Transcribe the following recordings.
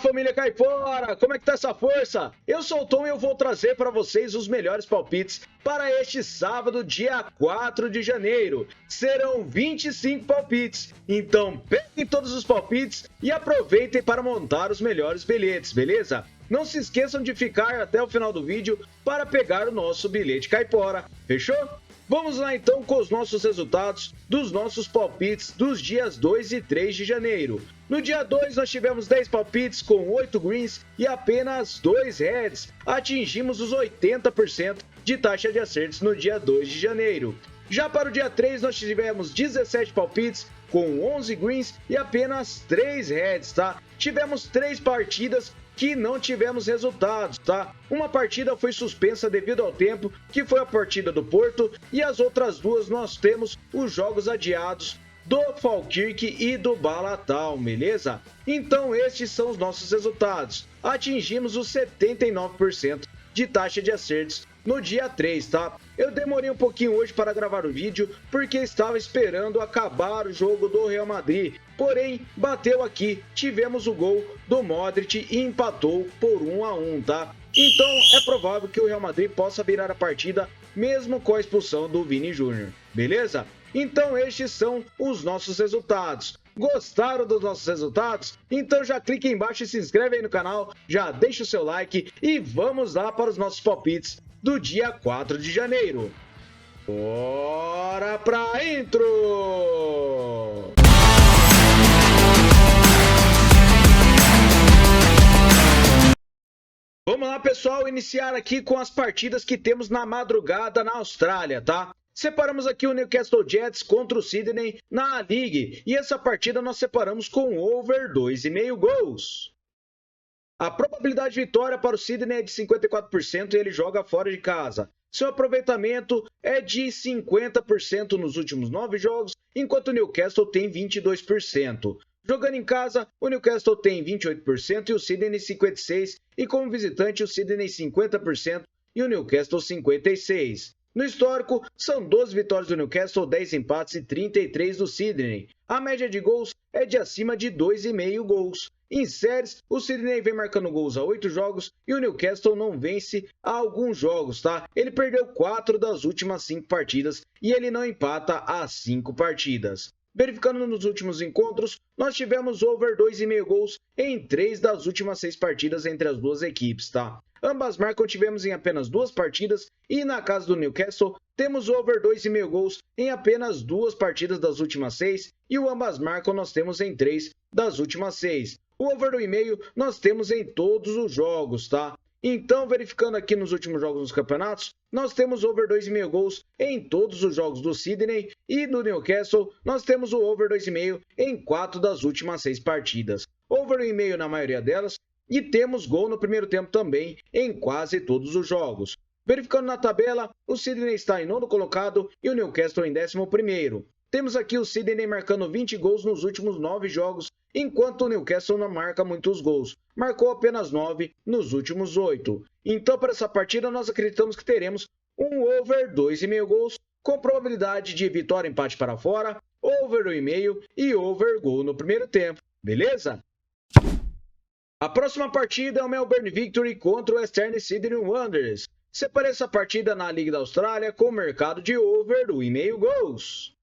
família Caipora, como é que tá essa força? Eu sou o Tom e eu vou trazer para vocês os melhores palpites para este sábado, dia 4 de janeiro. Serão 25 palpites, então peguem todos os palpites e aproveitem para montar os melhores bilhetes, beleza? Não se esqueçam de ficar até o final do vídeo para pegar o nosso bilhete Caipora, fechou? Vamos lá então com os nossos resultados dos nossos palpites dos dias 2 e 3 de janeiro. No dia 2 nós tivemos 10 palpites com 8 greens e apenas 2 reds. Atingimos os 80% de taxa de acertos no dia 2 de janeiro. Já para o dia 3 nós tivemos 17 palpites com 11 greens e apenas 3 reds, tá? Tivemos 3 partidas que não tivemos resultados, tá? Uma partida foi suspensa devido ao tempo, que foi a partida do Porto, e as outras duas nós temos os jogos adiados do Falkirk e do Balatal, beleza? Então estes são os nossos resultados. Atingimos os 79% de taxa de acertos no dia 3, tá? Eu demorei um pouquinho hoje para gravar o vídeo porque estava esperando acabar o jogo do Real Madrid. Porém, bateu aqui, tivemos o gol do Modric e empatou por 1-1, tá? Então, é provável que o Real Madrid possa virar a partida mesmo com a expulsão do Vini Júnior, beleza? Então, estes são os nossos resultados. Gostaram dos nossos resultados? Então já clique aí embaixo e se inscreve aí no canal, já deixa o seu like e vamos lá para os nossos palpites do dia 4 de janeiro. Bora pra intro! Vamos lá, pessoal, iniciar aqui com as partidas que temos na madrugada na Austrália, tá? Separamos aqui o Newcastle Jets contra o Sydney na A-League e essa partida nós separamos com over 2,5 gols. A probabilidade de vitória para o Sydney é de 54% e ele joga fora de casa. Seu aproveitamento é de 50% nos últimos 9 jogos, enquanto o Newcastle tem 22%. Jogando em casa, o Newcastle tem 28% e o Sydney 56%, e como visitante o Sydney 50% e o Newcastle 56%. No histórico, são 12 vitórias do Newcastle, 10 empates e 33 do Sydney. A média de gols é de acima de 2,5 gols. Em séries, o Sydney vem marcando gols há 8 jogos e o Newcastle não vence há alguns jogos, tá? Ele perdeu 4 das últimas 5 partidas e ele não empata há 5 partidas. Verificando nos últimos encontros, nós tivemos over 2,5 gols em 3 das últimas 6 partidas entre as duas equipes, tá? Ambas marcas tivemos em apenas 2 partidas e na casa do Newcastle temos over 2,5 gols em apenas 2 partidas das últimas 6 e o ambas marcam nós temos em 3 das últimas 6. O over 1,5 nós temos em todos os jogos, tá? Então, verificando aqui nos últimos jogos dos campeonatos, nós temos over 2,5 gols em todos os jogos do Sydney e do Newcastle, nós temos o over 2,5 em 4 das últimas 6 partidas. Over 1,5 na maioria delas e temos gol no primeiro tempo também em quase todos os jogos. Verificando na tabela, o Sydney está em 9º colocado e o Newcastle em 11º. Temos aqui o Sydney marcando 20 gols nos últimos 9 jogos, enquanto o Newcastle não marca muitos gols. Marcou apenas 9 nos últimos 8. Então, para essa partida, nós acreditamos que teremos um over 2,5 gols, com probabilidade de vitória e empate para fora, over 1,5 e over gol no primeiro tempo. Beleza? A próxima partida é o Melbourne Victory contra o Western Sydney Wanderers. Separei essa partida na Liga da Austrália com o mercado de over 1,5 gols.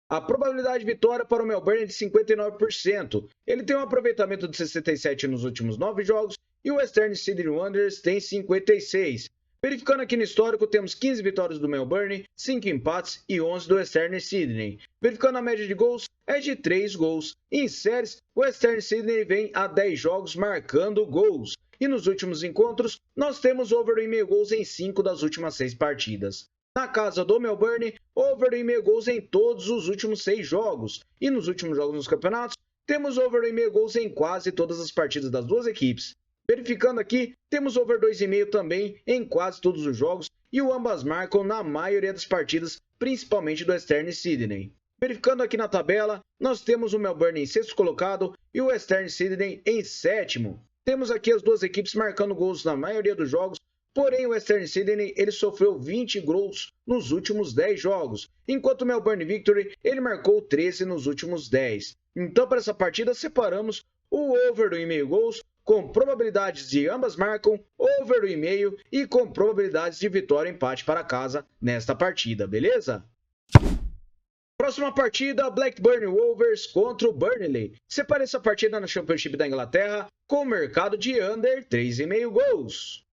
A probabilidade de vitória para o Melbourne é de 59%. Ele tem um aproveitamento de 67% nos últimos 9 jogos e o Western Sydney Wanderers tem 56%. Verificando aqui no histórico, temos 15 vitórias do Melbourne, 5 empates e 11 do Western Sydney. Verificando a média de gols, é de 3 gols. Em séries, o Western Sydney vem a 10 jogos marcando gols. E nos últimos encontros, nós temos over 1,5 gols em 5 das últimas 6 partidas. Na casa do Melbourne, over 1,5 gols em todos os últimos 6 jogos. E nos últimos jogos nos campeonatos, temos over 1,5 gols em quase todas as partidas das duas equipes. Verificando aqui, temos over 2,5 também em quase todos os jogos e o ambas marcam na maioria das partidas, principalmente do Western Sydney. Verificando aqui na tabela, nós temos o Melbourne em 6º colocado e o Western Sydney em 7º. Temos aqui as duas equipes marcando gols na maioria dos jogos, porém o Western Sydney ele sofreu 20 gols nos últimos 10 jogos, enquanto o Melbourne Victory ele marcou 13 nos últimos 10. Então para essa partida separamos o over do 1,5 gols, com probabilidades de ambas marcam, over do 1,5 e com probabilidades de vitória ou empate para casa nesta partida, beleza? Próxima partida, Blackburn Rovers contra o Burnley. Separe essa partida na Championship da Inglaterra com o mercado de under 3,5 gols.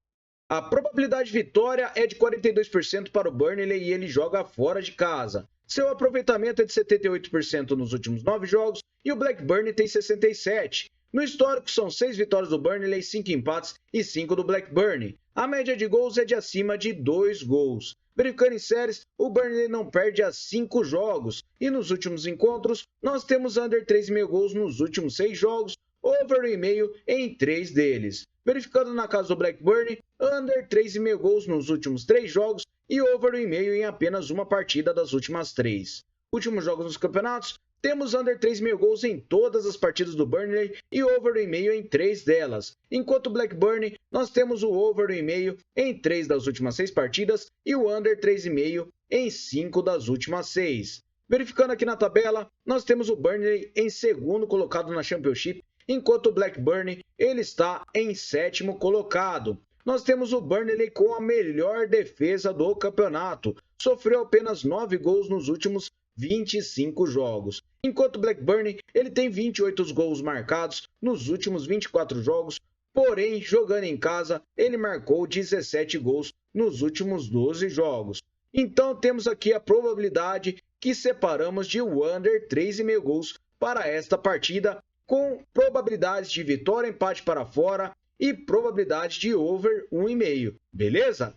A probabilidade de vitória é de 42% para o Burnley e ele joga fora de casa. Seu aproveitamento é de 78% nos últimos 9 jogos e o Blackburn tem 67%. No histórico, são 6 vitórias do Burnley, 5 empates e 5 do Blackburn. A média de gols é de acima de 2 gols. Verificando em séries, o Burnley não perde há 5 jogos. E nos últimos encontros, nós temos under 3,5 gols nos últimos 6 jogos, over 1,5 em 3 deles. Verificando na casa do Blackburn, under 3,5 gols nos últimos 3 jogos e over 1,5 em apenas uma partida das últimas 3. Últimos jogos nos campeonatos, temos under 3,5 gols em todas as partidas do Burnley e over 1,5 em 3 delas. Enquanto o Blackburn, nós temos o over 1,5 em 3 das últimas 6 partidas e o under 3,5 em 5 das últimas 6. Verificando aqui na tabela, nós temos o Burnley em segundo colocado na Championship, enquanto o Blackburn ele está em sétimo colocado. Nós temos o Burnley com a melhor defesa do campeonato. Sofreu apenas 9 gols nos últimos 25 jogos. Enquanto o Blackburn ele tem 28 gols marcados nos últimos 24 jogos, porém, jogando em casa, ele marcou 17 gols nos últimos 12 jogos. Então, temos aqui a probabilidade que separamos de under 3,5 gols para esta partida, com probabilidades de vitória, empate para fora e probabilidade de over 1,5, beleza?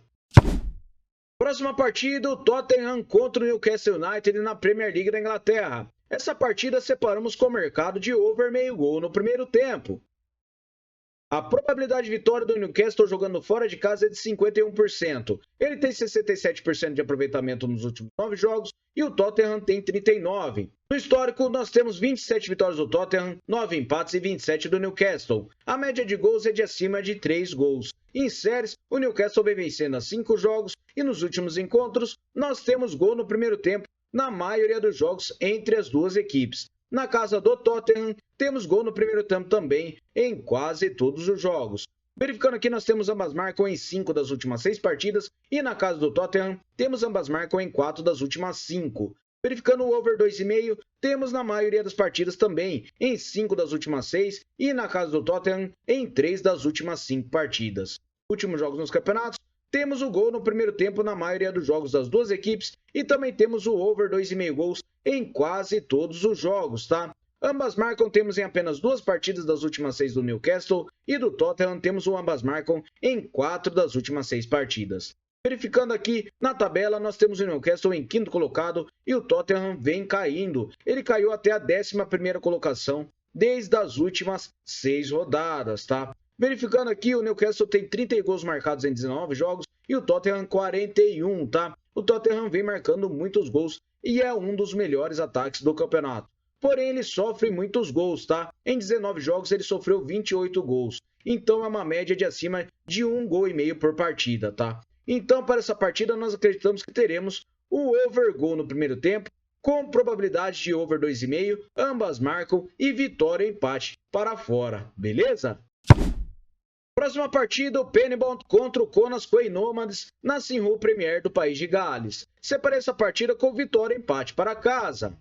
Próxima partida, o Tottenham contra o Newcastle United na Premier League da Inglaterra. Essa partida separamos com o mercado de over meio gol no primeiro tempo. A probabilidade de vitória do Newcastle jogando fora de casa é de 51%. Ele tem 67% de aproveitamento nos últimos 9 jogos e o Tottenham tem 39%. No histórico, nós temos 27 vitórias do Tottenham, 9 empates e 27 do Newcastle. A média de gols é de acima de 3 gols. Em séries, o Newcastle vem vencendo há 5 jogos e nos últimos encontros, nós temos gol no primeiro tempo na maioria dos jogos entre as duas equipes. Na casa do Tottenham, temos gol no primeiro tempo também em quase todos os jogos. Verificando aqui, nós temos ambas marcam em 5 das últimas 6 partidas e na casa do Tottenham, temos ambas marcam em 4 das últimas 5. Verificando o over 2,5, temos na maioria das partidas também em 5 das últimas 6 e na casa do Tottenham em 3 das últimas 5 partidas. Últimos jogos nos campeonatos, temos o gol no primeiro tempo na maioria dos jogos das duas equipes e também temos o over 2,5 gols em quase todos os jogos, tá? Ambas marcam temos em apenas 2 partidas das últimas 6 do Newcastle e do Tottenham temos o ambas marcam em 4 das últimas 6 partidas. Verificando aqui na tabela, nós temos o Newcastle em quinto colocado e o Tottenham vem caindo. Ele caiu até a 11ª colocação desde as últimas 6 rodadas, tá? Verificando aqui, o Newcastle tem 30 gols marcados em 19 jogos e o Tottenham 41, tá? O Tottenham vem marcando muitos gols e é um dos melhores ataques do campeonato. Porém, ele sofre muitos gols, tá? Em 19 jogos, ele sofreu 28 gols. Então, é uma média de acima de 1,5 gol por partida, tá? Então, para essa partida, nós acreditamos que teremos o over gol no primeiro tempo, com probabilidade de over 2,5, ambas marcam e vitória ou empate para fora, beleza? Próxima partida, o Penybont contra o Connah's Nomads na Sinhu Premier do país de Gales. Separei essa partida com vitória ou empate para casa.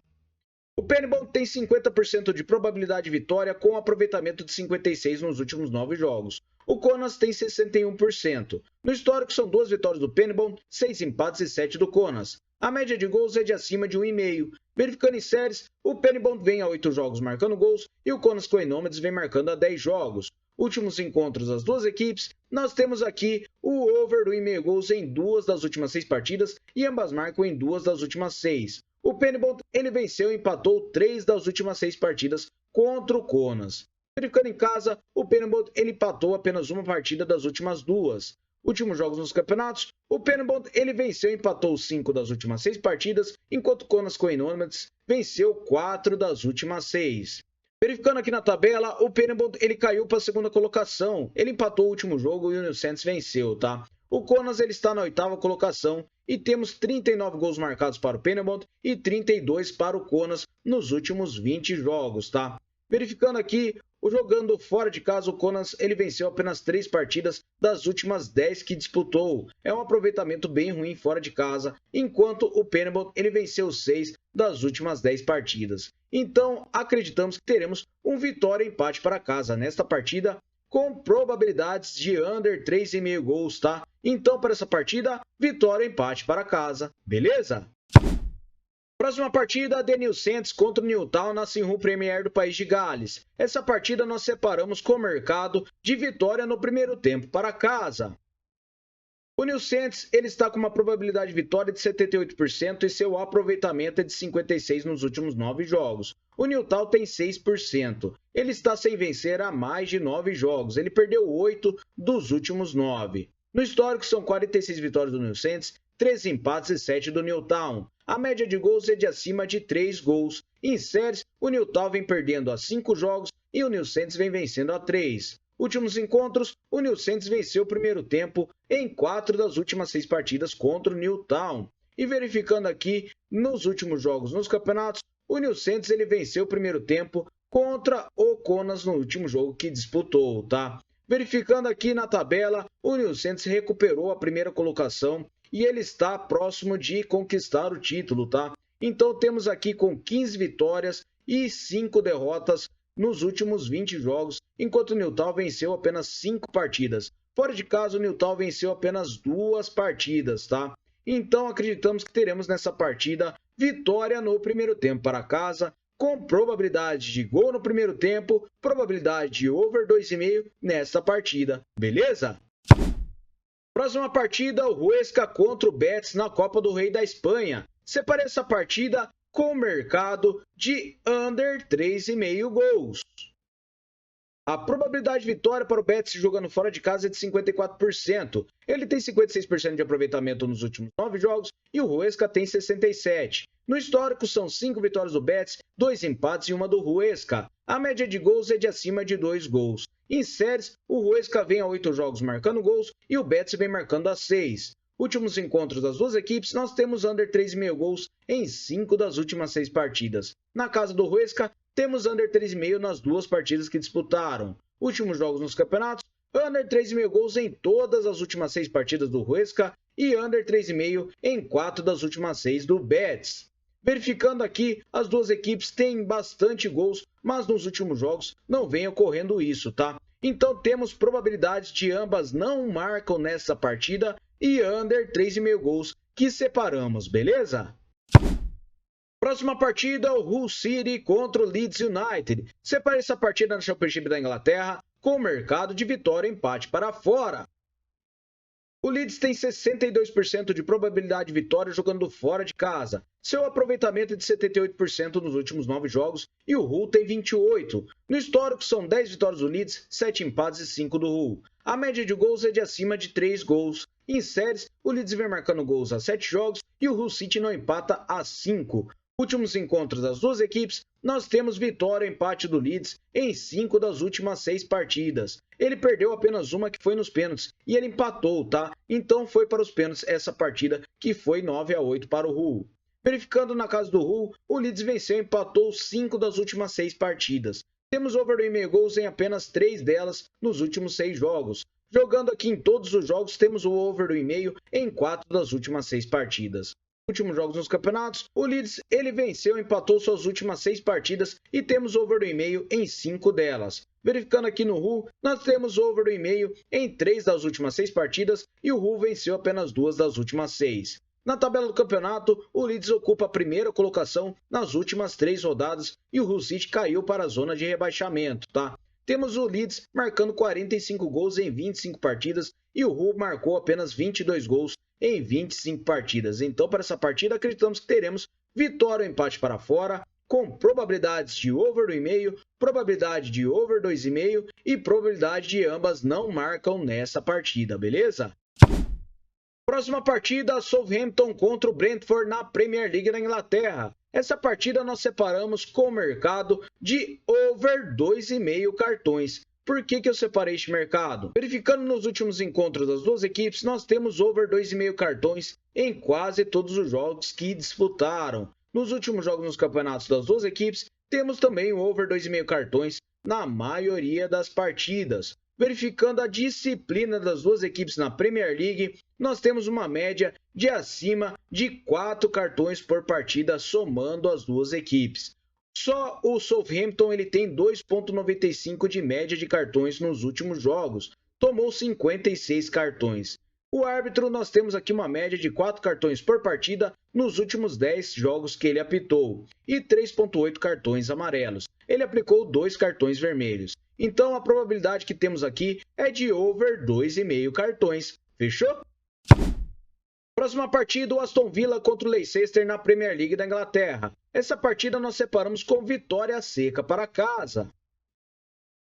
O Penybont tem 50% de probabilidade de vitória com aproveitamento de 56% nos últimos 9 jogos. O Connah's tem 61%. No histórico são 2 vitórias do Penybont, 6 empates e 7 do Connah's. A média de gols é de acima de 1,5. Verificando em séries, o Penybont vem a 8 jogos marcando gols e o Connah's Nomads vem marcando a 10 jogos. Últimos encontros das duas equipes, nós temos aqui o over do 1,5 gols em 2 das últimas 6 partidas e ambas marcam em 2 das últimas 6. O Penybont ele venceu e empatou 3 das últimas 6 partidas contra o Connah's. Verificando em casa, o Penybont ele empatou apenas uma partida das últimas 2. Últimos jogos nos campeonatos, o Penybont ele venceu e empatou 5 das últimas 6 partidas, enquanto o Connah's Nomads venceu 4 das últimas 6. Verificando aqui na tabela, o Penybont ele caiu para a 2ª colocação. Ele empatou o último jogo e o New Saints venceu, tá? O Connah's ele está na 8ª colocação e temos 39 gols marcados para o Penybont e 32 para o Connah's nos últimos 20 jogos, tá? Verificando aqui, Jogando fora de casa, o Kaunas ele venceu apenas 3 partidas das últimas 10 que disputou. É um aproveitamento bem ruim fora de casa, enquanto o Penibon ele venceu 6 das últimas 10 partidas. Então, acreditamos que teremos um vitória e empate para casa nesta partida, com probabilidades de under 3,5 gols, tá? Então, para essa partida, vitória e empate para casa, beleza? Próxima partida, The New Saints contra o Newtown na Sinhu Premier do País de Gales. Essa partida nós separamos com o mercado de vitória no primeiro tempo para casa. O New Saints ele está com uma probabilidade de vitória de 78% e seu aproveitamento é de 56% nos últimos 9 jogos. O Newtown tem 6%. Ele está sem vencer há mais de 9 jogos. Ele perdeu 8 dos últimos 9. No histórico são 46 vitórias do New Saints, 13 empates e 7 do Newtown. A média de gols é de acima de 3 gols. Em séries, o Newtown vem perdendo há 5 jogos e o New Saints vem vencendo há 3. Últimos encontros, o New Saints venceu o primeiro tempo em 4 das últimas 6 partidas contra o Newtown. E verificando aqui, nos últimos jogos nos campeonatos, o New Saints ele venceu o primeiro tempo contra o Kaunas no último jogo que disputou, tá? Verificando aqui na tabela, o New Saints recuperou a primeira colocação e ele está próximo de conquistar o título, tá? Então temos aqui com 15 vitórias e 5 derrotas nos últimos 20 jogos, enquanto o Newtown venceu apenas 5 partidas. Fora de casa, o Newtown venceu apenas 2 partidas, tá? Então acreditamos que teremos nessa partida vitória no primeiro tempo para casa, com probabilidade de gol no primeiro tempo, probabilidade de over 2,5 nesta partida, beleza? Próxima partida, o Huesca contra o Betis na Copa do Rei da Espanha. Separei essa partida com o mercado de under 3,5 gols. A probabilidade de vitória para o Betis jogando fora de casa é de 54%. Ele tem 56% de aproveitamento nos últimos 9 jogos e o Huesca tem 67%. No histórico são 5 vitórias do Betis, 2 empates e uma do Huesca. A média de gols é de acima de 2 gols. Em séries, o Huesca vem a 8 jogos marcando gols e o Betis vem marcando a 6. Últimos encontros das duas equipes, nós temos under 3,5 gols em 5 das últimas 6 partidas. Na casa do Huesca, temos under 3,5 nas 2 partidas que disputaram. Últimos jogos nos campeonatos, under 3,5 gols em todas as últimas 6 partidas do Huesca e under 3,5 em 4 das últimas 6 do Betis. Verificando aqui, as duas equipes têm bastante gols, mas nos últimos jogos não vem ocorrendo isso, tá? Então temos probabilidades de ambas não marcam nessa partida e under 3,5 gols que separamos, beleza? Próxima partida, o Hull City contra o Leeds United. Separei essa partida na Championship da Inglaterra com mercado de vitória e empate para fora. O Leeds tem 62% de probabilidade de vitória jogando fora de casa. Seu aproveitamento é de 78% nos últimos 9 jogos e o Hull tem 28%. No histórico são 10 vitórias do Leeds, 7 empates e 5 do Hull. A média de gols é de acima de 3 gols. Em séries, o Leeds vem marcando gols há 7 jogos e o Hull City não empata há 5. Últimos encontros das duas equipes, nós temos vitória e empate do Leeds em 5 das últimas 6 partidas. Ele perdeu apenas uma que foi nos pênaltis e ele empatou, tá? Então foi para os pênaltis essa partida que foi 9-8 para o Hull. Verificando na casa do Hull, o Leeds venceu e empatou 5 das últimas 6 partidas. Temos over 2,5 gols em apenas 3 delas nos últimos 6 jogos. Jogando aqui em todos os jogos, temos o over 2,5 em 4 das últimas 6 partidas. Últimos jogos nos campeonatos, o Leeds ele venceu e empatou suas últimas 6 partidas e temos over 2,5 em 5 delas. Verificando aqui no Hull, nós temos over 2,5 em 3 das últimas 6 partidas e o Hull venceu apenas 2 das últimas 6. Na tabela do campeonato, o Leeds ocupa a primeira colocação nas últimas 3 rodadas e o Hull City caiu para a zona de rebaixamento, tá? Temos o Leeds marcando 45 gols em 25 partidas e o Hull marcou apenas 22 gols em 25 partidas. Então, para essa partida, acreditamos que teremos vitória ou empate para fora, com probabilidades de over 2,5, probabilidade de over 2,5 e probabilidade de ambas não marcam nessa partida, beleza? Próxima partida, Southampton contra o Brentford na Premier League da Inglaterra. Essa partida nós separamos com o mercado de over 2,5 cartões. Por que eu separei este mercado? Verificando nos últimos encontros das duas equipes, nós temos over 2,5 cartões em quase todos os jogos que disputaram. Nos últimos jogos nos campeonatos das duas equipes, temos também o over 2,5 cartões na maioria das partidas. Verificando a disciplina das duas equipes na Premier League, nós temos uma média de acima de 4 cartões por partida somando as duas equipes. Só o Southampton ele tem 2,95 de média de cartões nos últimos jogos, tomou 56 cartões. O árbitro, nós temos aqui uma média de 4 cartões por partida nos últimos 10 jogos que ele apitou e 3,8 cartões amarelos. Ele aplicou 2 cartões vermelhos. Então, a probabilidade que temos aqui é de over 2,5 cartões. Fechou? Próxima partida, o Aston Villa contra o Leicester na Premier League da Inglaterra. Essa partida nós separamos com vitória seca para casa.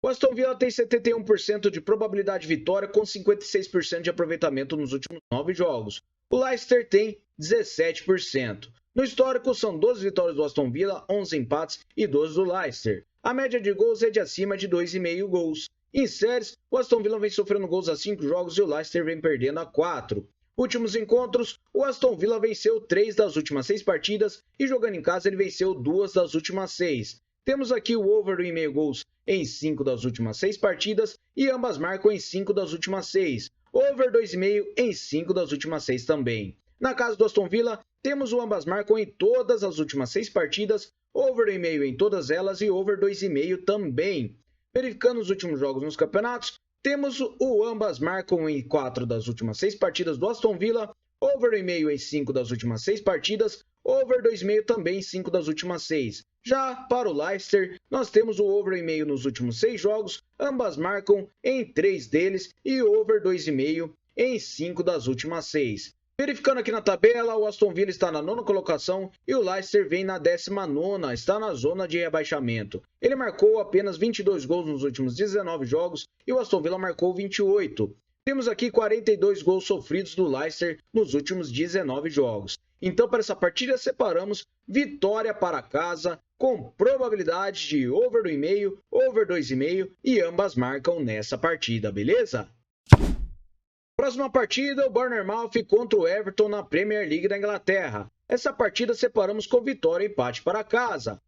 O Aston Villa tem 71% de probabilidade de vitória com 56% de aproveitamento nos últimos 9 jogos. O Leicester tem 17%. No histórico, são 12 vitórias do Aston Villa, 11 empates e 12 do Leicester. A média de gols é de acima de 2,5 gols. Em séries, o Aston Villa vem sofrendo gols a 5 jogos e o Leicester vem perdendo a 4. Últimos encontros, o Aston Villa venceu 3 das últimas 6 partidas e jogando em casa ele venceu 2 das últimas 6. Temos aqui o over 2,5 gols em 5 das últimas 6 partidas e ambas marcam em 5 das últimas 6. Over 2,5 em 5 das últimas 6 também. Na casa do Aston Villa, temos o ambas marcam em todas as últimas 6 partidas, over 2,5 em todas elas e over 2,5 também. Verificando os últimos jogos nos campeonatos, temos o ambas marcam em 4 das últimas 6 partidas do Aston Villa, over 2,5 em 5 das últimas 6 partidas, over 2,5 também em 5 das últimas 6. Já para o Leicester, nós temos o over 2,5 nos últimos 6 jogos, ambas marcam em 3 deles e over 2,5 em 5 das últimas 6. Verificando aqui na tabela, o Aston Villa está na 9ª colocação e o Leicester vem na 19ª, está na zona de rebaixamento. Ele marcou apenas 22 gols nos últimos 19 jogos e o Aston Villa marcou 28. Temos aqui 42 gols sofridos do Leicester nos últimos 19 jogos. Então, para essa partida, separamos vitória para casa com probabilidade de over 2,5, over 2,5 e ambas marcam nessa partida, beleza? Próxima partida, o Bournemouth contra o Everton na Premier League da Inglaterra. Essa partida separamos com vitória e empate para casa.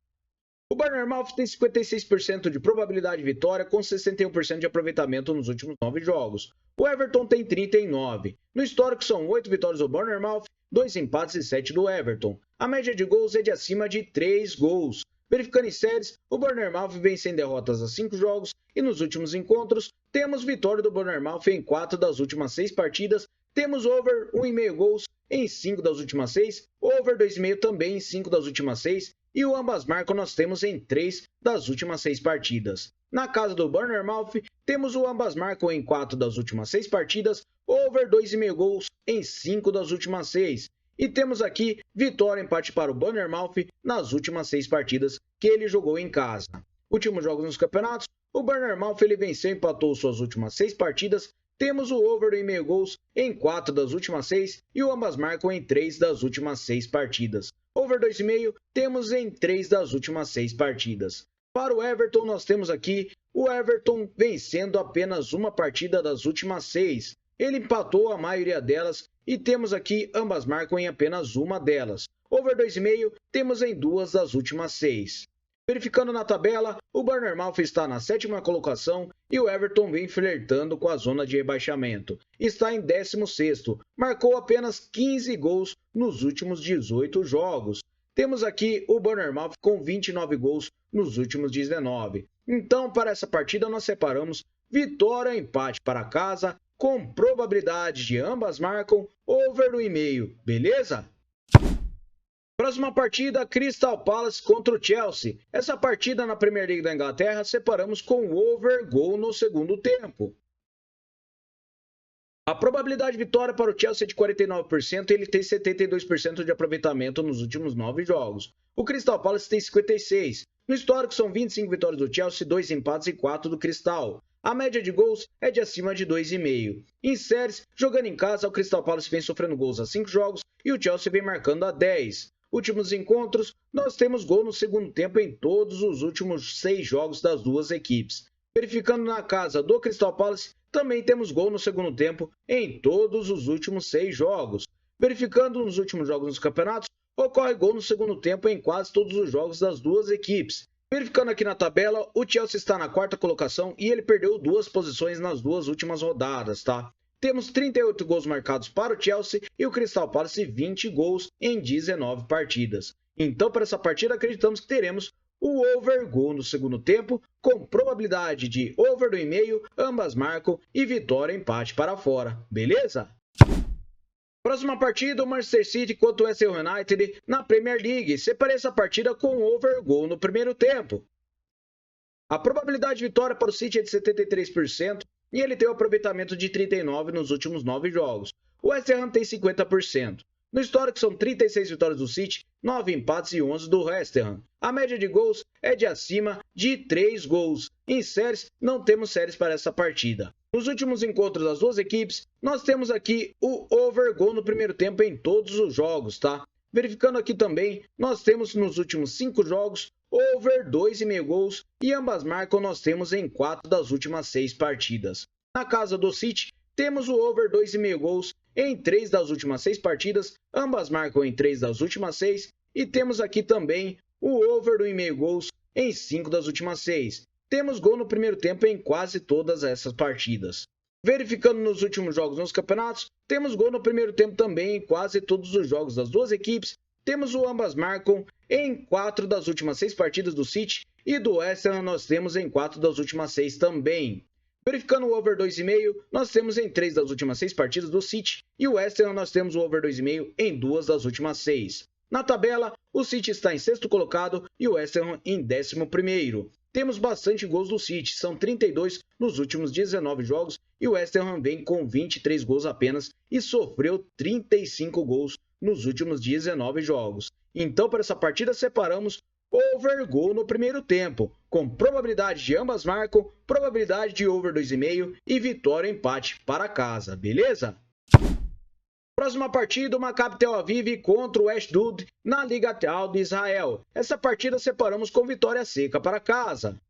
O Bournemouth tem 56% de probabilidade de vitória com 61% de aproveitamento nos últimos 9 jogos. O Everton tem 39%. No histórico são 8 vitórias do Bournemouth, 2 empates e 7 do Everton. A média de gols é de acima de 3 gols. Verificando em séries, o Bournemouth vem sem derrotas a 5 jogos e nos últimos encontros temos vitória do Bournemouth em 4 das últimas 6 partidas, temos over 1,5 gols em 5 das últimas 6, over 2,5 também em 5 das últimas 6 e o ambas marcam nós temos em 3 das últimas 6 partidas. Na casa do Bournemouth, temos o ambas marcam em 4 das últimas 6 partidas, over 2,5 gols em 5 das últimas 6. E temos aqui vitória e empate para o Bournemouth nas últimas 6 partidas que ele jogou em casa. Últimos jogos nos campeonatos, o Bournemouth ele venceu e empatou suas últimas 6 partidas. Temos o over 2,5 gols em 4 das últimas 6 e o ambas marcam em 3 das últimas 6 partidas. Over 2,5 temos em 3 das últimas 6 partidas. Para o Everton, nós temos aqui o Everton vencendo apenas uma partida das últimas 6. Ele empatou a maioria delas e temos aqui ambas marcam em apenas uma delas. Over 2,5 temos em 2 das últimas 6. Verificando na tabela, o Bournemouth está na 7ª colocação e o Everton vem flertando com a zona de rebaixamento. Está em 16º, marcou apenas 15 gols nos últimos 18 jogos. Temos aqui o Bournemouth com 29 gols nos últimos 19. Então, para essa partida, nós separamos vitória e empate para casa, com probabilidade de ambas marcam over 1,5, beleza? Próxima partida, Crystal Palace contra o Chelsea. Essa partida na Premier League da Inglaterra separamos com over gol no segundo tempo. A probabilidade de vitória para o Chelsea é de 49% e ele tem 72% de aproveitamento nos últimos 9 jogos. O Crystal Palace tem 56%. No histórico são 25 vitórias do Chelsea, 2 empates e 4 do Crystal. A média de gols é de acima de 2,5. Em séries, jogando em casa, o Crystal Palace vem sofrendo gols a 5 jogos e o Chelsea vem marcando a 10. Últimos encontros, nós temos gol no segundo tempo em todos os últimos 6 jogos das duas equipes. Verificando na casa do Crystal Palace, também temos gol no segundo tempo em todos os últimos 6 jogos. Verificando nos últimos jogos dos campeonatos, ocorre gol no segundo tempo em quase todos os jogos das duas equipes. Verificando aqui na tabela, o Chelsea está na quarta colocação e ele perdeu 2 posições nas 2 últimas rodadas, tá? Temos 38 gols marcados para o Chelsea e o Crystal Palace 20 gols em 19 partidas. Então, para essa partida, acreditamos que teremos o over gol no segundo tempo, com probabilidade de over 2,5, ambas marcam e vitória empate para fora, beleza? Próxima partida, o Manchester City contra o West Ham United na Premier League. Separei essa partida com over gol no primeiro tempo. A probabilidade de vitória para o City é de 73% e ele tem um aproveitamento de 39% nos últimos 9 jogos. O West Ham tem 50%. No histórico são 36 vitórias do City, 9 empates e 11 do West Ham. A média de gols é de acima de 3 gols. Em séries, não temos séries para essa partida. Nos últimos encontros das duas equipes, nós temos aqui o over gol no primeiro tempo em todos os jogos, tá? Verificando aqui também, nós temos nos últimos 5 jogos over 2,5 gols e ambas marcam nós temos em 4 das últimas 6 partidas. Na casa do City, temos o over 2,5 gols em 3 das últimas 6 partidas, ambas marcam em 3 das últimas 6 e temos aqui também o over 1,5 gols em 5 das últimas 6. Temos gol no primeiro tempo em quase todas essas partidas. Verificando nos últimos jogos nos campeonatos, temos gol no primeiro tempo também em quase todos os jogos das duas equipes. Temos o ambas marcam em 4 das últimas 6 partidas do City e do West Ham nós temos em 4 das últimas 6 também. Verificando o over 2,5, nós temos em 3 das últimas 6 partidas do City e o West Ham nós temos o over 2,5 em 2 das últimas 6. Na tabela, o City está em sexto colocado e o West Ham em 11º. Temos bastante gols do City, são 32 nos últimos 19 jogos e o West Ham vem com 23 gols apenas e sofreu 35 gols nos últimos 19 jogos. Então, para essa partida, separamos over gol no primeiro tempo, com probabilidade de ambas marcam, probabilidade de over 2,5 e vitória ou empate para casa, beleza? Próxima partida, o Maccabi Tel Aviv contra o Ashdod na Liga Al de Israel. Essa partida separamos com vitória seca para casa.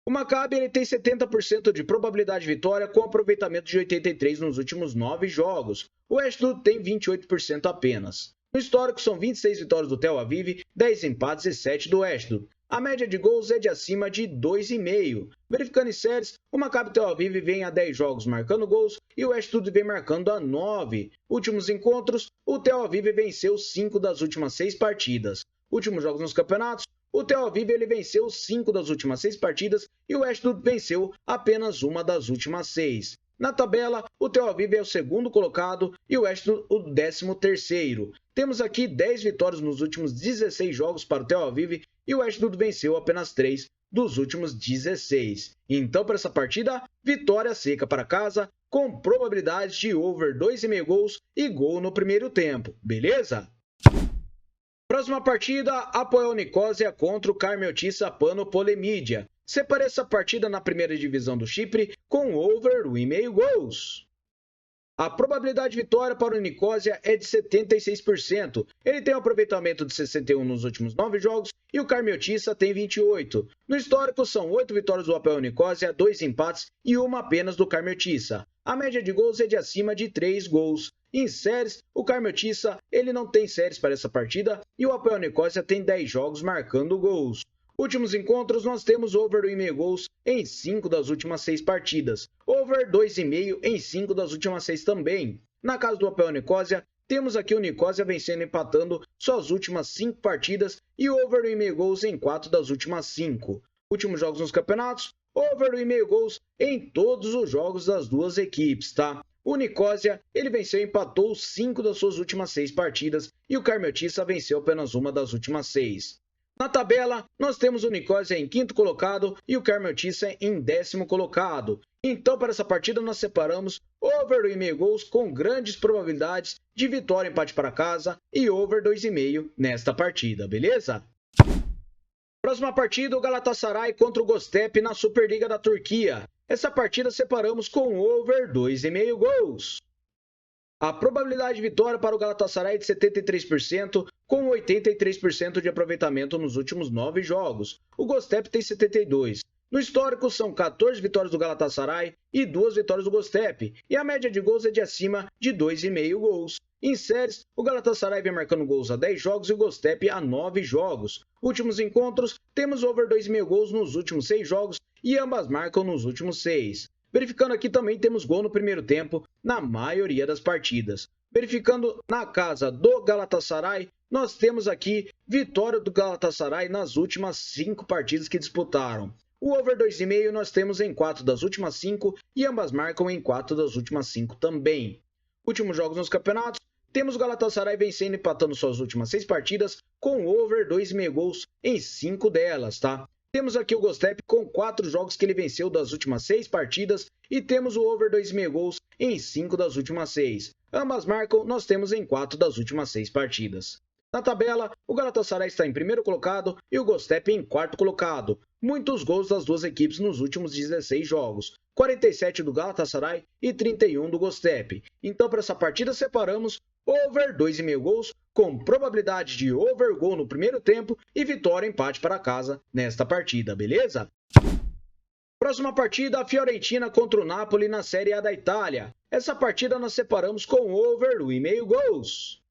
O Maccabi ele tem 70% de probabilidade de vitória com aproveitamento de 83% nos últimos 9 jogos. O Ashdod tem 28% apenas. No histórico são 26 vitórias do Tel Aviv, 10 empates e 7 do Ashdod. A média de gols é de acima de 2,5. Verificando em séries, o Maccabi Tel Aviv vem a 10 jogos marcando gols e o Ashdod vem marcando a 9. Últimos encontros, o Tel Aviv venceu 5 das últimas 6 partidas. Últimos jogos nos campeonatos, o Tel Aviv ele venceu 5 das últimas 6 partidas e o Ashdod venceu apenas uma das últimas 6. Na tabela, o Tel Aviv é o segundo colocado e o Ashdod o 13º. Temos aqui 10 vitórias nos últimos 16 jogos para o Tel Aviv e o Ashdod venceu apenas 3 dos últimos 16. Então, para essa partida, vitória seca para casa, com probabilidade de over 2,5 gols e gol no primeiro tempo, beleza? Próxima partida, Apoel Nicosia contra o Carmel Tsapano Polemidia. Separei essa partida na primeira divisão do Chipre com over 1,5 gols. A probabilidade de vitória para o Nicosia é de 76%. Ele tem um aproveitamento de 61% nos últimos 9 jogos e o Carmel Tissa tem 28%. No histórico são 8 vitórias do Apoel Nicosia, 2 empates e uma apenas do Carmel Tissa. A média de gols é de acima de 3 gols. Em séries, o Carmel Tissa ele não tem séries para essa partida e o Apoel Nicosia tem 10 jogos marcando gols. Últimos encontros, nós temos over 1,5 gols em 5 das últimas 6 partidas. Over 2,5 em 5 das últimas 6 também. Na casa do Apoel Nicosia, temos aqui o Nicosia vencendo e empatando suas últimas 5 partidas e over 1,5 gols em 4 das últimas 5. Últimos jogos nos campeonatos, over 1,5 gols em todos os jogos das duas equipes, tá? O Nicosia, ele venceu e empatou 5 das suas últimas 6 partidas e o Carmel Tissa venceu apenas uma das últimas 6. Na tabela, nós temos o Nicosia em 5º colocado e o Carmel Tissa em 10º colocado. Então, para essa partida, nós separamos over 1,5 gols com grandes probabilidades de vitória e empate para casa e over 2,5 nesta partida, beleza? Próxima partida, o Galatasaray contra o Göztepe na Superliga da Turquia. Essa partida separamos com over 2,5 gols. A probabilidade de vitória para o Galatasaray é de 73%, com 83% de aproveitamento nos últimos 9 jogos. O Göztepe tem 72%. No histórico, são 14 vitórias do Galatasaray e 2 vitórias do Göztepe, e a média de gols é de acima de 2,5 gols. Em séries, o Galatasaray vem marcando gols a 10 jogos e o Göztepe a 9 jogos. Últimos encontros, temos over 2,5 gols nos últimos 6 jogos e ambas marcam nos últimos 6. Verificando aqui também temos gol no primeiro tempo na maioria das partidas. Verificando na casa do Galatasaray, nós temos aqui vitória do Galatasaray nas últimas 5 partidas que disputaram. O over 2,5 nós temos em 4 das últimas 5 e ambas marcam em 4 das últimas 5 também. Últimos jogos nos campeonatos, temos o Galatasaray vencendo e empatando suas últimas 6 partidas com over 2,5 gols em 5 delas, tá? Temos aqui o Göztepe com 4 jogos que ele venceu das últimas 6 partidas e temos o over 2,5 gols em 5 das últimas 6. Ambas marcam, nós temos em 4 das últimas 6 partidas. Na tabela, o Galatasaray está em primeiro colocado e o Göztepe em quarto colocado. Muitos gols das duas equipes nos últimos 16 jogos. 47 do Galatasaray e 31 do Göztepe. Então, para essa partida, separamos over 2,5 gols, com probabilidade de over gol no primeiro tempo e vitória empate para casa nesta partida, beleza? Próxima partida, a Fiorentina contra o Napoli na Série A da Itália. Essa partida nós separamos com over 1,5 gols.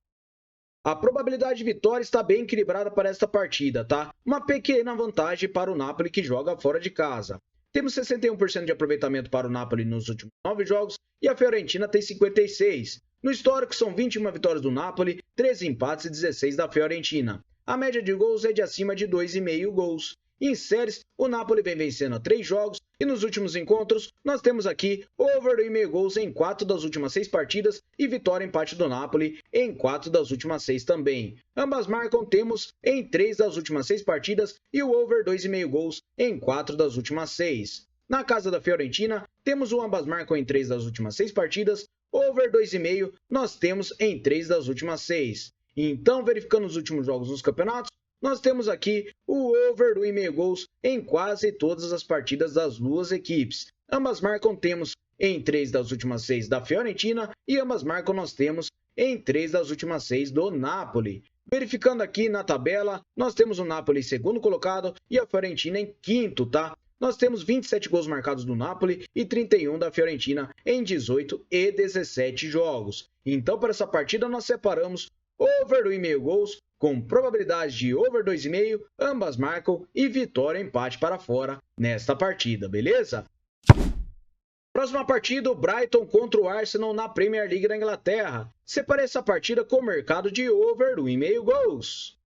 A probabilidade de vitória está bem equilibrada para esta partida, tá? Uma pequena vantagem para o Napoli que joga fora de casa. Temos 61% de aproveitamento para o Napoli nos últimos 9 jogos e a Fiorentina tem 56%. No histórico são 21 vitórias do Napoli, 13 empates e 16 da Fiorentina. A média de gols é de acima de 2,5 gols. Em séries, o Napoli vem vencendo a 3 jogos e nos últimos encontros nós temos aqui over 1,5 gols em 4 das últimas 6 partidas e vitória empate do Napoli em 4 das últimas 6 também. Ambas marcam temos em 3 das últimas 6 partidas e o over 2,5 gols em 4 das últimas 6. Na casa da Fiorentina, temos o ambas marcam em 3 das últimas 6 partidas, over 2,5 nós temos em 3 das últimas 6. Então, verificando os últimos jogos nos campeonatos, nós temos aqui o over 1,5 gols em quase todas as partidas das duas equipes. Ambas marcam temos em 3 das últimas 6 da Fiorentina e ambas marcam nós temos em 3 das últimas 6 do Napoli. Verificando aqui na tabela, nós temos o Napoli em segundo colocado e a Fiorentina em quinto, tá? Nós temos 27 gols marcados do Napoli e 31 da Fiorentina em 18 e 17 jogos. Então, para essa partida, nós separamos over 1,5 gols com probabilidade de over 2,5, ambas marcam e vitória empate para fora nesta partida, beleza? Próxima partida, o Brighton contra o Arsenal na Premier League da Inglaterra. Separei essa partida com o mercado de over 1,5 gols.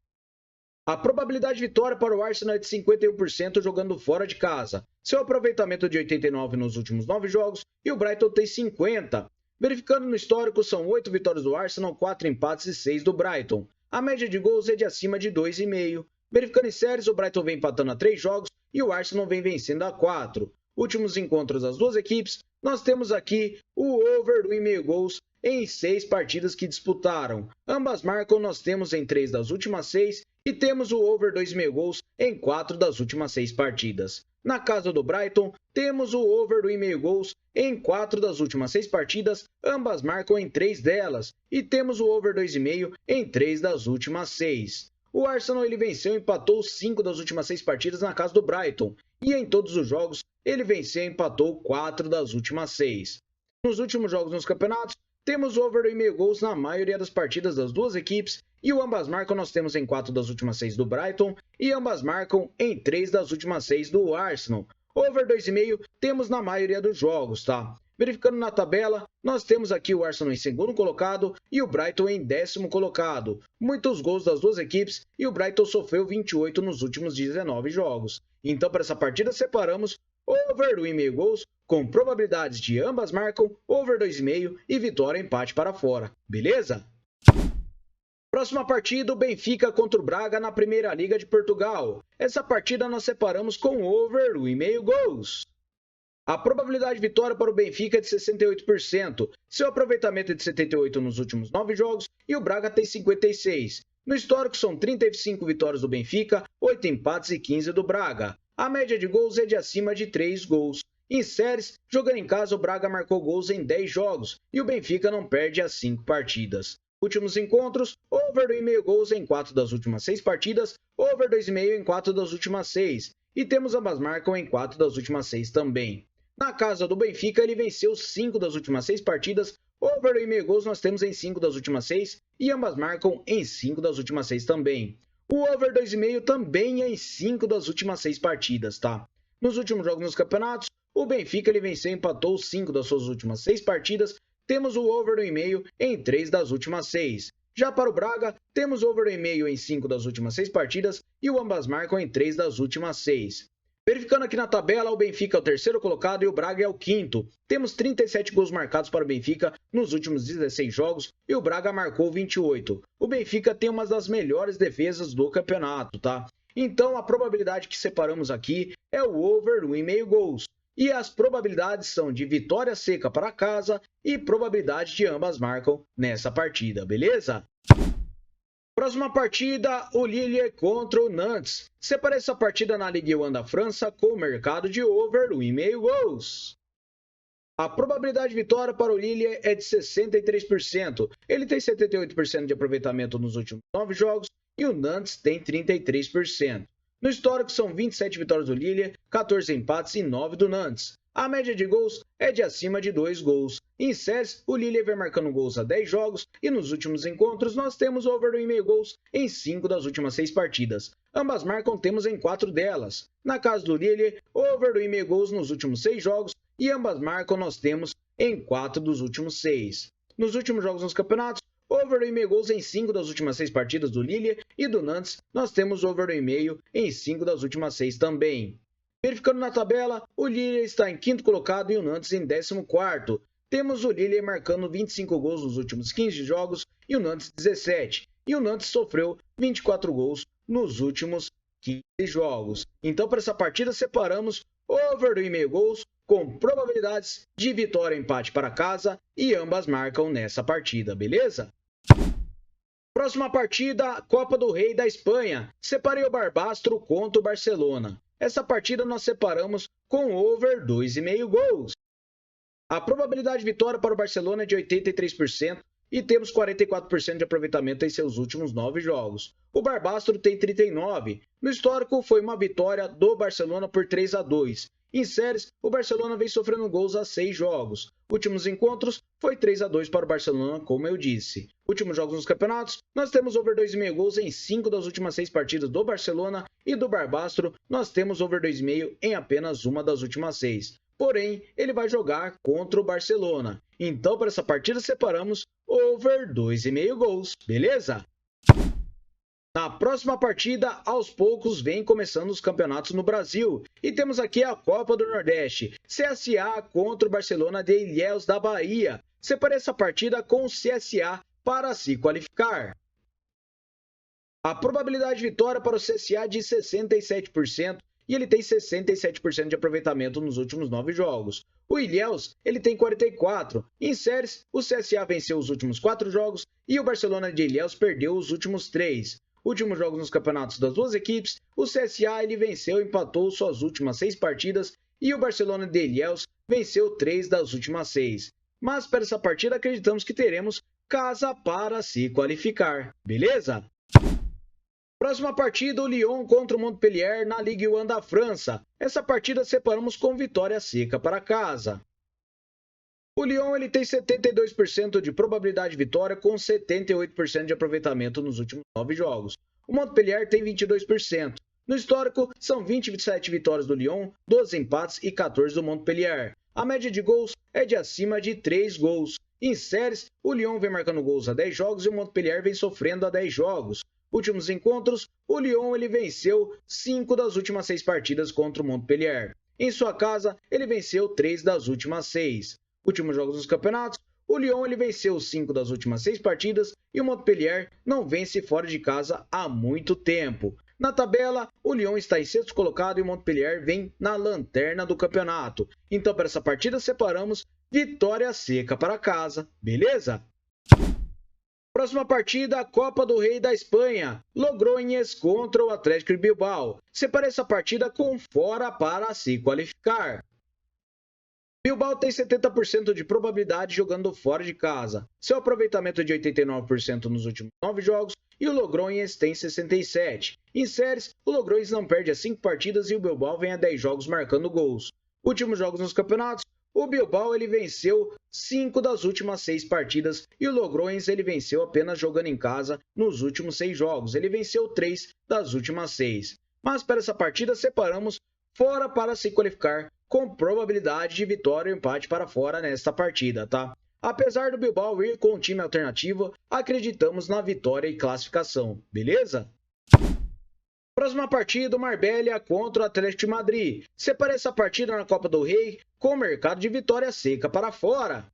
A probabilidade de vitória para o Arsenal é de 51% jogando fora de casa. Seu aproveitamento é de 89% nos últimos 9 jogos e o Brighton tem 50%. Verificando no histórico, são 8 vitórias do Arsenal, 4 empates e 6 do Brighton. A média de gols é de acima de 2,5. Verificando em séries, o Brighton vem empatando a 3 jogos e o Arsenal vem vencendo a 4. Últimos encontros das duas equipes, nós temos aqui o over 1,5 gols em 6 partidas que disputaram. Ambas marcam, nós temos em 3 das últimas 6 e temos o over 2,5 gols em 4 das últimas 6 partidas. Na casa do Brighton, temos o over 1,5 gols em 4 das últimas 6 partidas, ambas marcam em 3 delas, e temos o over 2,5 em 3 das últimas 6. O Arsenal ele venceu e empatou 5 das últimas 6 partidas na casa do Brighton, e em todos os jogos ele venceu e empatou 4 das últimas 6. Nos últimos jogos nos campeonatos, temos over 1,5 gols na maioria das partidas das duas equipes, e o ambas marcam nós temos em 4 das últimas 6 do Brighton, e ambas marcam em 3 das últimas 6 do Arsenal. Over 2,5 temos na maioria dos jogos, tá? Verificando na tabela, nós temos aqui o Arsenal em segundo colocado e o Brighton em 10º colocado. Muitos gols das duas equipes e o Brighton sofreu 28 nos últimos 19 jogos. Então, para essa partida, separamos over 1,5 gols com probabilidades de ambas marcam, over 2,5 e vitória empate para fora. Beleza? Próxima partida, o Benfica contra o Braga na Primeira Liga de Portugal. Essa partida nós separamos com over 1,5 gols. A probabilidade de vitória para o Benfica é de 68%. Seu aproveitamento é de 78% nos últimos 9 jogos e o Braga tem 56%. No histórico são 35 vitórias do Benfica, 8 empates e 15 do Braga. A média de gols é de acima de 3 gols. Em séries, jogando em casa, o Braga marcou gols em 10 jogos e o Benfica não perde as 5 partidas. Últimos encontros, over 1,5 gols em 4 das últimas 6 partidas, over 2,5 em 4 das últimas 6. E temos ambas marcam em 4 das últimas 6 também. Na casa do Benfica, ele venceu 5 das últimas 6 partidas, Over 1,5 gols nós temos em 5 das últimas 6 e ambas marcam em 5 das últimas 6 também. O over 2,5 também é em 5 das últimas 6 partidas, tá? Nos últimos jogos nos campeonatos, o Benfica ele venceu e empatou 5 das suas últimas 6 partidas. Temos o over 1,5 em 3 das últimas 6. Já para o Braga, temos over 1,5 em 5 das últimas 6 partidas e o ambas marcam em 3 das últimas 6. Verificando aqui na tabela, o Benfica é o terceiro colocado e o Braga é o quinto. Temos 37 gols marcados para o Benfica nos últimos 16 jogos e o Braga marcou 28. O Benfica tem uma das melhores defesas do campeonato, tá? Então a probabilidade que separamos aqui é o over 1,5 gols. E as probabilidades são de vitória seca para casa e probabilidade de ambas marcam nessa partida, beleza? Próxima partida, o Lille contra o Nantes. Separei essa partida na Ligue 1 da França com o mercado de over 1,5 gols. A probabilidade de vitória para o Lille é de 63%. Ele tem 78% de aproveitamento nos últimos 9 jogos e o Nantes tem 33%. No histórico são 27 vitórias do Lille, 14 empates e 9 do Nantes. A média de gols é de acima de 2 gols. Em séries, o Lille vem marcando gols há 10 jogos e nos últimos encontros nós temos over 1,5 gols em 5 das últimas 6 partidas. Ambas marcam temos em 4 delas. Na casa do Lille, over 1,5 gols nos últimos 6 jogos e ambas marcam nós temos em 4 dos últimos 6. Nos últimos jogos nos campeonatos, over 1,5 gols em 5 das últimas 6 partidas do Lille e do Nantes, nós temos over 1,5 em 5 das últimas 6 também. Verificando na tabela, o Lille está em quinto colocado e o Nantes em 14º. Temos o Lille marcando 25 gols nos últimos 15 jogos e o Nantes 17. E o Nantes sofreu 24 gols nos últimos 15 jogos. Então, para essa partida, separamos over 1,5 gols com probabilidades de vitória e empate para casa e ambas marcam nessa partida, beleza? Próxima partida, Copa do Rei da Espanha. Separei o Barbastro contra o Barcelona. Essa partida nós separamos com over 2,5 gols. A probabilidade de vitória para o Barcelona é de 83% e temos 44% de aproveitamento em seus últimos 9 jogos. O Barbastro tem 39%. No histórico foi uma vitória do Barcelona por 3-2. Em séries, o Barcelona vem sofrendo gols há 6 jogos. Últimos encontros foi 3-2 para o Barcelona, como eu disse. Últimos jogos nos campeonatos, nós temos over 2,5 gols em 5 das últimas 6 partidas do Barcelona e do Barbastro, nós temos over 2,5 em apenas uma das últimas 6. Porém, ele vai jogar contra o Barcelona. Então, para essa partida, separamos over 2,5 gols, beleza? Na próxima partida, aos poucos, vem começando os campeonatos no Brasil. E temos aqui a Copa do Nordeste. CSA contra o Barcelona de Ilhéus da Bahia. Separei essa partida com o CSA para se qualificar. A probabilidade de vitória para o CSA é de 67% e ele tem 67% de aproveitamento nos últimos 9 jogos. O Ilhéus, ele tem 44%. Em séries, o CSA venceu os últimos 4 jogos e o Barcelona de Ilhéus perdeu os últimos 3. Últimos jogos nos campeonatos das duas equipes, o CSA ele venceu e empatou suas últimas 6 partidas e o Barcelona de Ilhéus venceu 3 das últimas 6. Mas para essa partida acreditamos que teremos casa para se qualificar, beleza? Próxima partida, o Lyon contra o Montpellier na Ligue 1 da França. Essa partida separamos com vitória seca para casa. O Lyon ele tem 72% de probabilidade de vitória com 78% de aproveitamento nos últimos 9 jogos. O Montpellier tem 22%. No histórico, são 27 vitórias do Lyon, 12 empates e 14 do Montpellier. A média de gols é de acima de 3 gols. Em séries, o Lyon vem marcando gols há 10 jogos e o Montpellier vem sofrendo há 10 jogos. Últimos encontros, o Lyon ele venceu 5 das últimas 6 partidas contra o Montpellier. Em sua casa, ele venceu 3 das últimas 6. Últimos jogos dos campeonatos, o Lyon ele venceu 5 das últimas 6 partidas e o Montpellier não vence fora de casa há muito tempo. Na tabela, o Lyon está em sexto colocado e o Montpellier vem na lanterna do campeonato. Então, para essa partida, separamos vitória seca para casa, beleza? Próxima partida, Copa do Rei da Espanha. Logroñés contra o Atlético de Bilbao. Separei essa partida com fora para se qualificar. Bilbao tem 70% de probabilidade jogando fora de casa. Seu aproveitamento é de 89% nos últimos 9 jogos e o Logroñés tem 67%. Em séries, o Logroñés não perde as 5 partidas e o Bilbao vem a 10 jogos marcando gols. Últimos jogos nos campeonatos, O Bilbao ele venceu 5 das últimas 6 partidas e o Logroñés ele venceu apenas jogando em casa nos últimos 6 jogos. Ele venceu 3 das últimas 6. Mas para essa partida separamos fora para se qualificar com probabilidade de vitória ou empate para fora nesta partida, tá? Apesar do Bilbao ir com um time alternativo, acreditamos na vitória e classificação, beleza? Próxima partida, o Marbella contra o Atlético de Madrid. Separei essa partida na Copa do Rei com mercado de vitória seca para fora.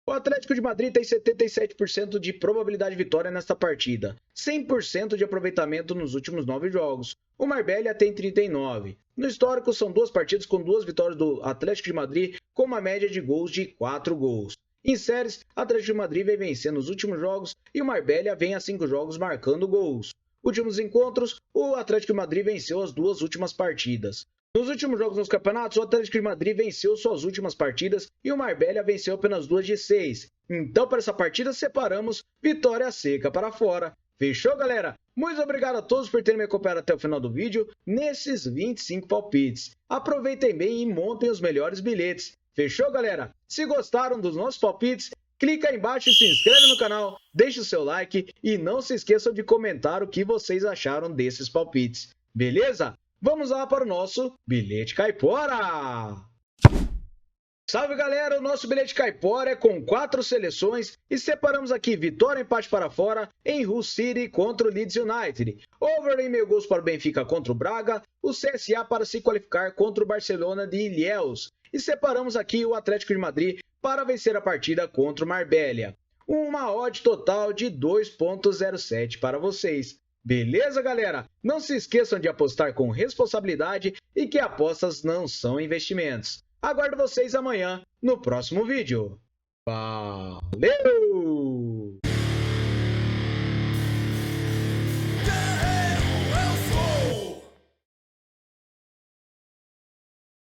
O Atlético de Madrid tem 77% de probabilidade de vitória nesta partida, 100% de aproveitamento nos últimos 9 jogos. O Marbella tem 39%. No histórico, são 2 partidas com 2 vitórias do Atlético de Madrid, com uma média de gols de 4 gols. Em séries, o Atlético de Madrid vem vencendo os últimos jogos e o Marbella vem a 5 jogos marcando gols. Últimos encontros, o Atlético de Madrid venceu as 2 últimas partidas. Nos últimos jogos nos campeonatos, o Atlético de Madrid venceu suas últimas partidas e o Marbella venceu apenas 2 de 6. Então, para essa partida, separamos vitória seca para fora. Fechou, galera? Muito obrigado a todos por terem me acompanhado até o final do vídeo nesses 25 palpites. Aproveitem bem e montem os melhores bilhetes. Fechou, galera? Se gostaram dos nossos palpites, clica aí embaixo e se inscreve no canal, deixe o seu like e não se esqueçam de comentar o que vocês acharam desses palpites. Beleza? Vamos lá para o nosso Bilhete Caipora! Salve, galera! O nosso Bilhete Caipora é com 4 seleções e separamos aqui vitória e empate para fora em Hull City contra o Leeds United, over em meio gols para o Benfica contra o Braga, o CSA para se qualificar contra o Barcelona de Ilhéus e separamos aqui o Atlético de Madrid para vencer a partida contra o Marbella. Uma odd total de 2.07 para vocês. Beleza, galera? Não se esqueçam de apostar com responsabilidade e que apostas não são investimentos. Aguardo vocês amanhã no próximo vídeo. Valeu!